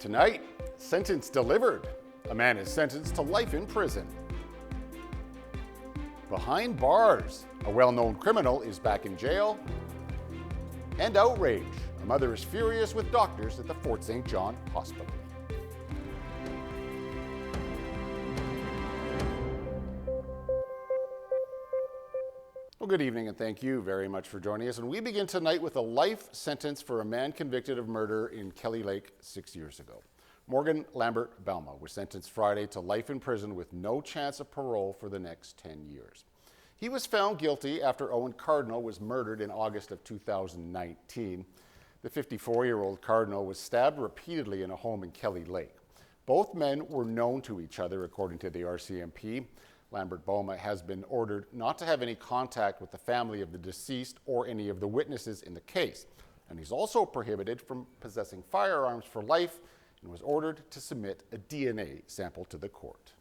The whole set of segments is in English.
Tonight, sentence delivered. A man is sentenced to life in prison. Behind bars, a well-known criminal is back in jail. And outrage. A mother is furious with doctors at the Fort St. John Hospital. Well, good evening and thank you very much for joining us. And we begin tonight with a life sentence for a man convicted of murder in Kelly Lake 6 years ago. Morgan Lambert Balma was sentenced Friday to life in prison with no chance of parole for the next 10 years. He was found guilty after Owen Cardinal was murdered in August of 2019. The 54-year-old Cardinal was stabbed repeatedly in a home in Kelly Lake. Both men were known to each other, according to the RCMP. Lambert Balma has been ordered not to have any contact with the family of the deceased or any of the witnesses in the case. And he's also prohibited from possessing firearms for life and was ordered to submit a DNA sample to the court.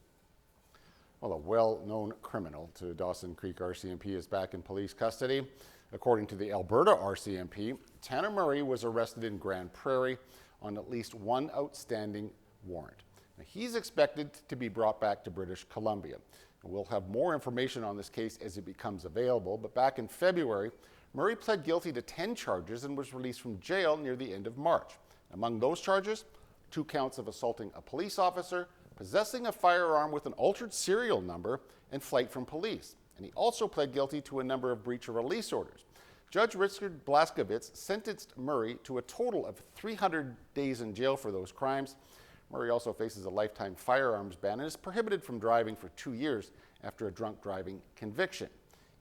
Well, a well-known criminal to Dawson Creek RCMP is back in police custody. According to the Alberta RCMP, Tanner Murray was arrested in Grand Prairie on at least one outstanding warrant. Now, he's expected to be brought back to British Columbia. We'll have more information on this case as it becomes available, but back in February, Murray pled guilty to 10 charges and was released from jail near the end of March. Among those charges, 2 counts of assaulting a police officer, possessing a firearm with an altered serial number, and flight from police. And he also pled guilty to a number of breach of release orders. Judge Richard Blaskowitz sentenced Murray to a total of 300 days in jail for those crimes. Murray also faces a lifetime firearms ban and is prohibited from driving for 2 years after a drunk driving conviction.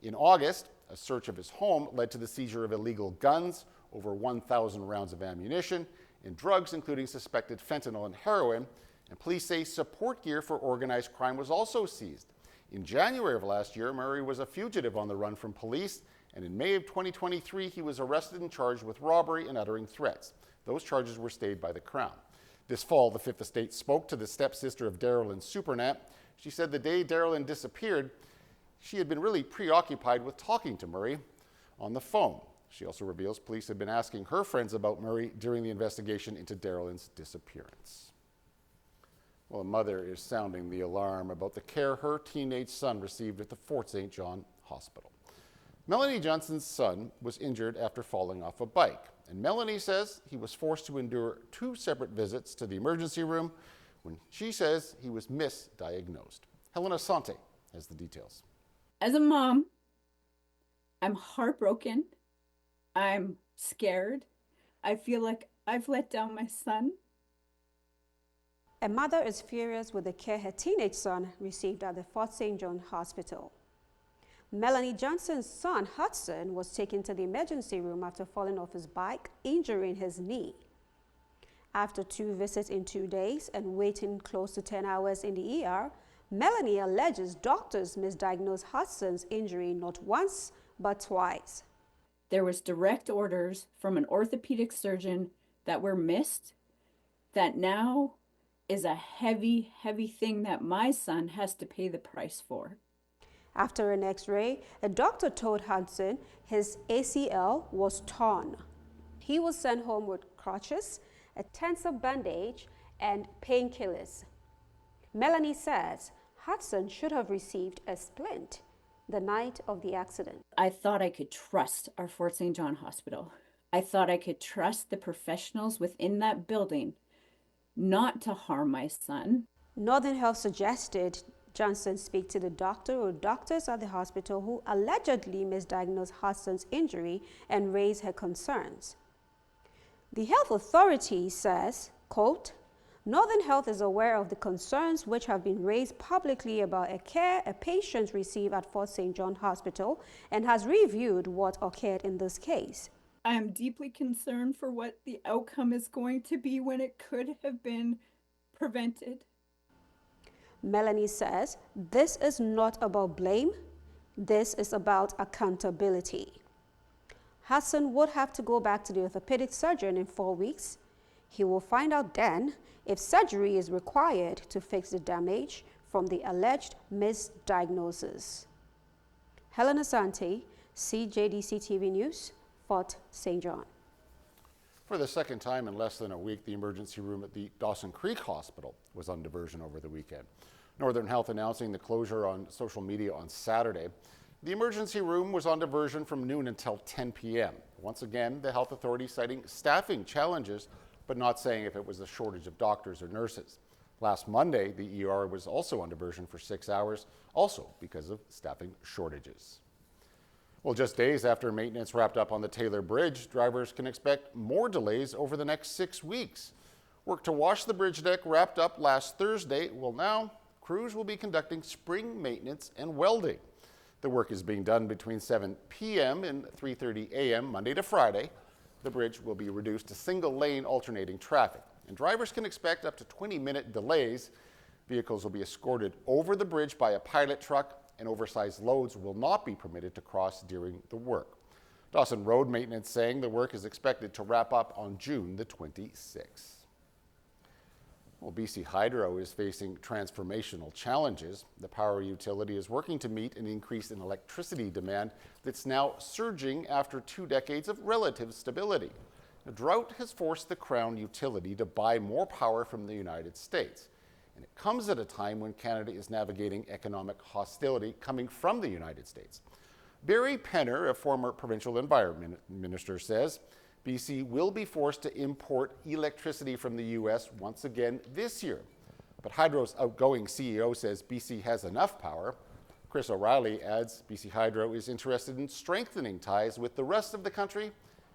In August, a search of his home led to the seizure of illegal guns, over 1,000 rounds of ammunition, and drugs including suspected fentanyl and heroin, and police say support gear for organized crime was also seized. In January of last year, Murray was a fugitive on the run from police, and in May of 2023, he was arrested and charged with robbery and uttering threats. Those charges were stayed by the Crown. This fall, the Fifth Estate spoke to the stepsister of Darylyn Supernat. She said the day Darylyn disappeared, she had been really preoccupied with talking to Murray on the phone. She also reveals police had been asking her friends about Murray during the investigation into Darylyn's disappearance. Well, a mother is sounding the alarm about the care her teenage son received at the Fort St. John Hospital. Melanie Johnson's son was injured after falling off a bike. And Melanie says he was forced to endure 2 separate visits to the emergency room when she says he was misdiagnosed. Helena Sante has the details. As a mom, I'm heartbroken. I'm scared. I feel like I've let down my son. A mother is furious with the care her teenage son received at the Fort St. John Hospital. Melanie Johnson's son, Hudson, was taken to the emergency room after falling off his bike, injuring his knee. After 2 visits in 2 days and waiting close to 10 hours in the ER, Melanie alleges doctors misdiagnosed Hudson's injury not once, but twice. There was direct orders from an orthopedic surgeon that were missed, that now is a heavy, heavy thing that my son has to pay the price for. After an x-ray, a doctor told Hudson his ACL was torn. He was sent home with crutches, a tensor bandage, and painkillers. Melanie says Hudson should have received a splint the night of the accident. I thought I could trust our Fort St. John Hospital. I thought I could trust the professionals within that building not to harm my son. Northern Health suggested Johnson speak to the doctor or doctors at the hospital who allegedly misdiagnosed Hudson's injury and raised her concerns. The health authority says, quote, Northern Health is aware of the concerns which have been raised publicly about a care a patient received at Fort St. John Hospital and has reviewed what occurred in this case. I am deeply concerned for what the outcome is going to be when it could have been prevented. Melanie says this is not about blame, this is about accountability. Hudson would have to go back to the orthopedic surgeon in 4 weeks. He will find out then if surgery is required to fix the damage from the alleged misdiagnosis. Helena Sante, CJDC-TV News, Fort St. John. For the second time in less than a week, the emergency room at the Dawson Creek Hospital was on diversion over the weekend. Northern Health announcing the closure on social media on Saturday. The emergency room was on diversion from noon until 10 p.m. Once again, the health authority citing staffing challenges, but not saying if it was a shortage of doctors or nurses. Last Monday, the ER was also on diversion for 6 hours, also because of staffing shortages. Well, just days after maintenance wrapped up on the Taylor Bridge, drivers can expect more delays over the next 6 weeks. Work to wash the bridge deck wrapped up last Thursday. Well, now crews will be conducting spring maintenance and welding. The work is being done between 7 p.m. and 3:30 a.m. Monday to Friday. The bridge will be reduced to single-lane alternating traffic, and drivers can expect up to 20-minute delays. Vehicles will be escorted over the bridge by a pilot truck, and oversized loads will not be permitted to cross during the work. Dawson Road Maintenance saying the work is expected to wrap up on June the 26th. Well, BC Hydro is facing transformational challenges. The power utility is working to meet an increase in electricity demand that's now surging after 2 decades of relative stability. The drought has forced the Crown utility to buy more power from the United States. And it comes at a time when Canada is navigating economic hostility coming from the United States. Barry Penner, a former provincial environment minister, says BC will be forced to import electricity from the U.S. once again this year. But Hydro's outgoing CEO says BC has enough power. Chris O'Reilly adds BC Hydro is interested in strengthening ties with the rest of the country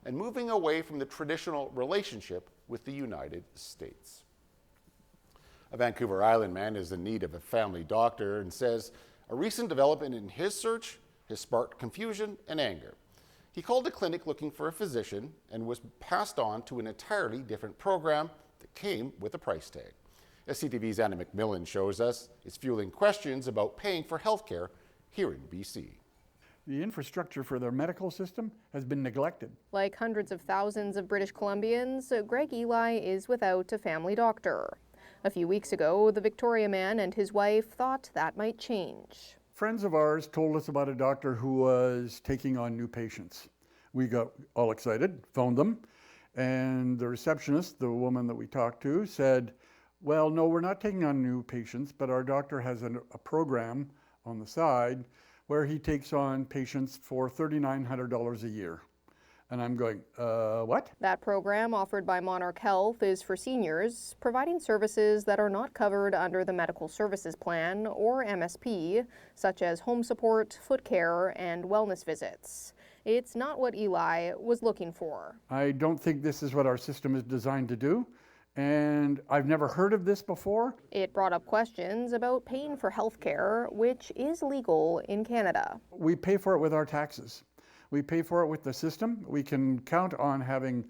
and moving away from the traditional relationship with the United States. A Vancouver Island man is in need of a family doctor and says a recent development in his search has sparked confusion and anger. He called the clinic looking for a physician and was passed on to an entirely different program that came with a price tag. As CTV's Anna McMillan shows us, it's fueling questions about paying for healthcare here in BC. The infrastructure for their medical system has been neglected. Like hundreds of thousands of British Columbians, Greg Eli is without a family doctor. A few weeks ago, the Victoria man and his wife thought that might change. Friends of ours told us about a doctor who was taking on new patients. We got all excited, phoned them, and the receptionist, the woman that we talked to, said, well, no, we're not taking on new patients, but our doctor has a program on the side where he takes on patients for $3,900 a year. And I'm going, what? That program, offered by Monarch Health, is for seniors, providing services that are not covered under the Medical Services Plan, or MSP, such as home support, foot care, and wellness visits. It's not what Eli was looking for. I don't think this is what our system is designed to do, and I've never heard of this before. It brought up questions about paying for health care, which is legal in Canada. We pay for it with our taxes. We pay for it with the system. We can count on having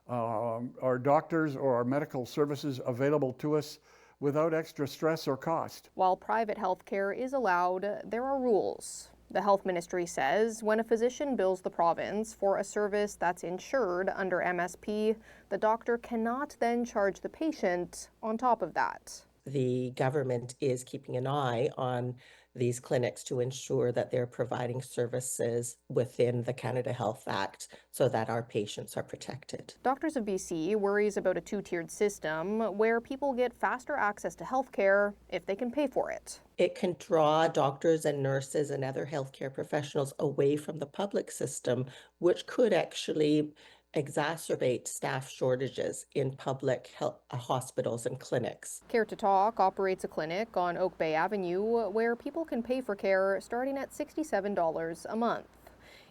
our doctors or our medical services available to us without extra stress or cost. While private health care is allowed, there are rules. The health ministry says when a physician bills the province for a service that's insured under MSP, the doctor cannot then charge the patient on top of that. The government is keeping an eye on these clinics to ensure that they're providing services within the Canada Health Act so that our patients are protected. Doctors of BC worries about a two-tiered system where people get faster access to health care if they can pay for it. It can draw doctors and nurses and other healthcare professionals away from the public system, which could actually exacerbate staff shortages in public health hospitals and clinics. Care to Talk operates a clinic on Oak Bay Avenue where people can pay for care starting at $67 a month.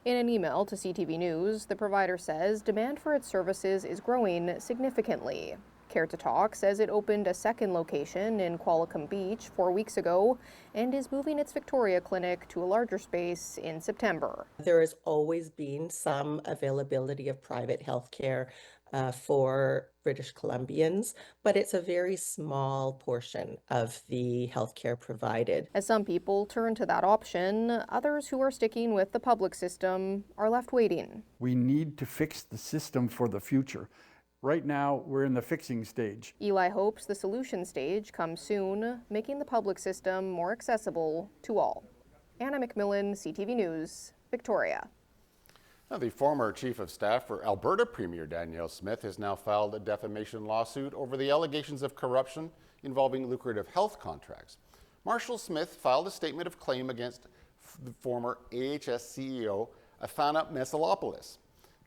In an email to CTV News, the provider says demand for its services is growing significantly. Care to Talk says it opened a second location in Qualicum Beach 4 weeks ago and is moving its Victoria clinic to a larger space in September. There has always been some availability of private health care for British Columbians, but it's a very small portion of the healthcare provided. As some people turn to that option, others who are sticking with the public system are left waiting. We need to fix the system for the future. Right now, we're in the fixing stage. Eli hopes the solution stage comes soon, making the public system more accessible to all. Anna McMillan, CTV News, Victoria. Now, the former chief of staff for Alberta Premier Danielle Smith has now filed a defamation lawsuit over the allegations of corruption involving lucrative health contracts. Marshall Smith filed a statement of claim against the former AHS CEO Athana Mesalopoulos.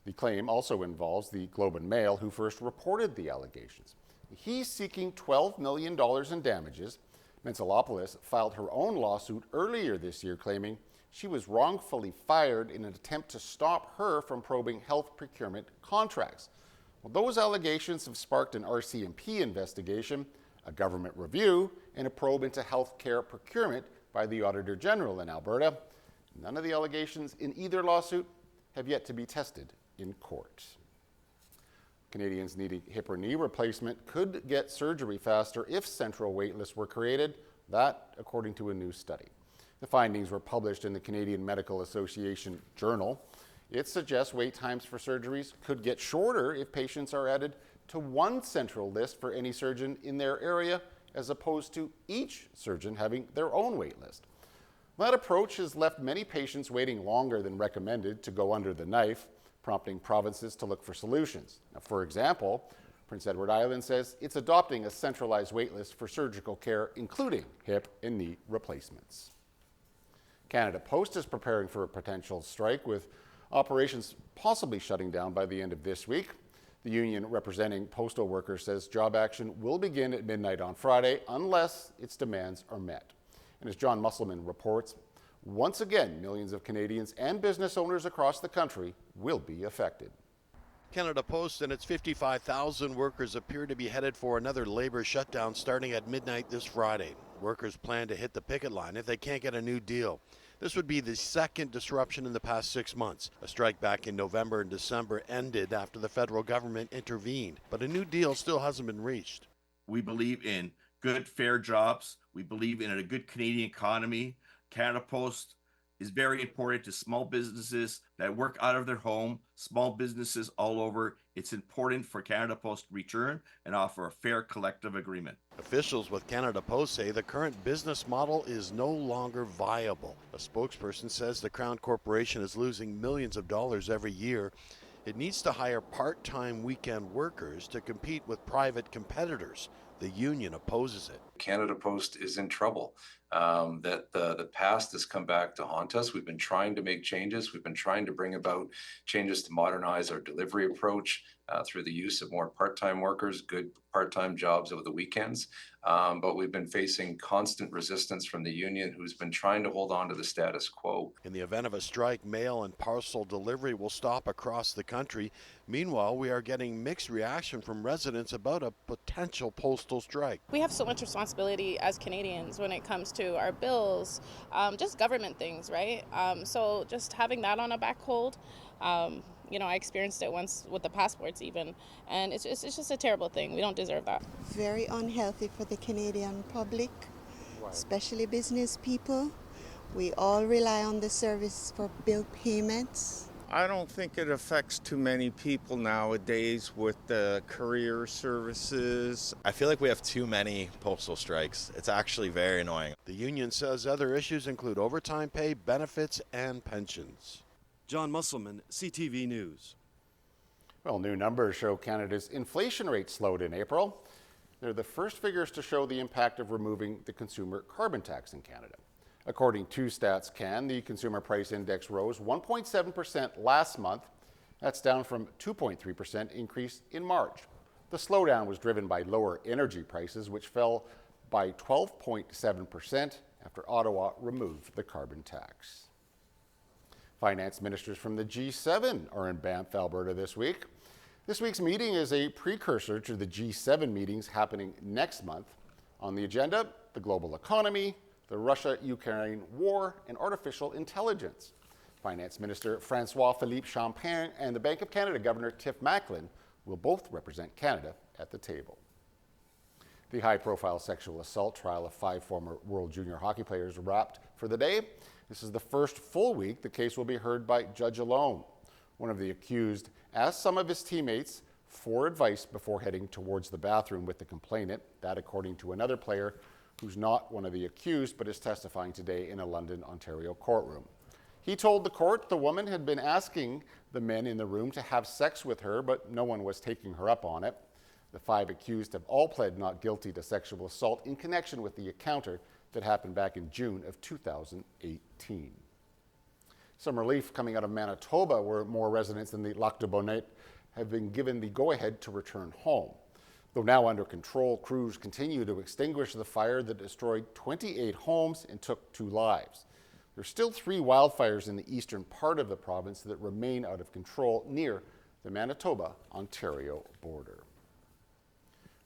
The claim also involves the Globe and Mail, who first reported the allegations. He's seeking $12 million in damages. Mesalopoulos filed her own lawsuit earlier this year, claiming she was wrongfully fired in an attempt to stop her from probing health procurement contracts. Well, those allegations have sparked an RCMP investigation, a government review, and a probe into health care procurement by the Auditor General in Alberta. None of the allegations in either lawsuit have yet to be tested in court. Canadians needing hip or knee replacement could get surgery faster if central waitlists were created, that according to a new study. The findings were published in the Canadian Medical Association Journal. It suggests wait times for surgeries could get shorter if patients are added to one central list for any surgeon in their area, as opposed to each surgeon having their own wait list. That approach has left many patients waiting longer than recommended to go under the knife, prompting provinces to look for solutions. Now, for example, Prince Edward Island says it's adopting a centralized wait list for surgical care, including hip and knee replacements. Canada Post is preparing for a potential strike, with operations possibly shutting down by the end of this week. The union representing postal workers says job action will begin at midnight on Friday unless its demands are met. And as John Musselman reports, once again, millions of Canadians and business owners across the country will be affected. Canada Post and its 55,000 workers appear to be headed for another labor shutdown starting at midnight this Friday. Workers plan to hit the picket line if they can't get a new deal. This would be the second disruption in the past 6 months. A strike back in November and December ended after the federal government intervened, but a new deal still hasn't been reached. We believe in good, fair jobs. We believe in a good Canadian economy. Canada Post is very important to small businesses that work out of their home, small businesses all over. It's important for Canada Post to return and offer a fair collective agreement. Officials with Canada Post say the current business model is no longer viable. A spokesperson says the Crown Corporation is losing millions of dollars every year. It needs to hire part-time weekend workers to compete with private competitors. The union opposes it. Canada Post is in trouble. That the past has come back to haunt us. We've been trying to make changes. We've been trying to bring about changes to modernize our delivery approach through the use of more part-time workers, good part-time jobs over the weekends. But we've been facing constant resistance from the union, who's been trying to hold on to the status quo. In the event of a strike, mail and parcel delivery will stop across the country. Meanwhile, we are getting mixed reaction from residents about a potential postal strike. We have so much responsibility as Canadians when it comes to our bills, just government things, right? So just having that on a back hold, I experienced it once with the passports even, and it's just a terrible thing. We don't deserve that. Very unhealthy for the Canadian public, especially business people. We all rely on the service for bill payments. I don't think it affects too many people nowadays with the courier services. I feel like we have too many postal strikes. It's actually very annoying. The union says other issues include overtime pay, benefits, and pensions. John Musselman, CTV News. Well, new numbers show Canada's inflation rate slowed in April. They're the first figures to show the impact of removing the consumer carbon tax in Canada. According to Stats Can, the consumer price index rose 1.7% last month. That's down from 2.3% increase in March. The slowdown was driven by lower energy prices, which fell by 12.7% after Ottawa removed the carbon tax. Finance ministers from the G7 are in Banff, Alberta this week. This week's meeting is a precursor to the G7 meetings happening next month. On the agenda, the global economy, the Russia-Ukraine war, and artificial intelligence. Finance Minister François-Philippe Champagne and the Bank of Canada Governor Tiff Macklin will both represent Canada at the table. The high-profile sexual assault trial of 5 former World Junior hockey players wrapped for the day. This is the first full week the case will be heard by judge alone. One of the accused asked some of his teammates for advice before heading towards the bathroom with the complainant, that according to another player who's not one of the accused but is testifying today in a London, Ontario courtroom. He told the court the woman had been asking the men in the room to have sex with her, but no one was taking her up on it. The 5 accused have all pled not guilty to sexual assault in connection with the encounter that happened back in June of 2018. Some relief coming out of Manitoba, where more residents in the Lac de Bonnet have been given the go-ahead to return home. Though now under control, crews continue to extinguish the fire that destroyed 28 homes and took 2 lives. There's still 3 wildfires in the eastern part of the province that remain out of control near the Manitoba-Ontario border.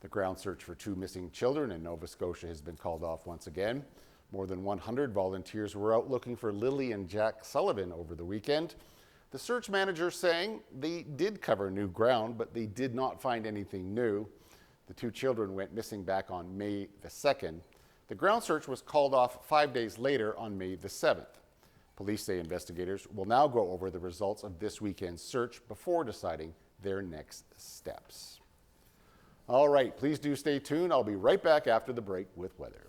The ground search for 2 missing children in Nova Scotia has been called off once again. More than 100 volunteers were out looking for Lily and Jack Sullivan over the weekend. The search manager saying they did cover new ground, but they did not find anything new. The 2 children went missing back on May the 2nd. The ground search was called off 5 days later on May the 7th. Police say investigators will now go over the results of this weekend's search before deciding their next steps. All right, please do stay tuned. I'll be right back after the break with weather.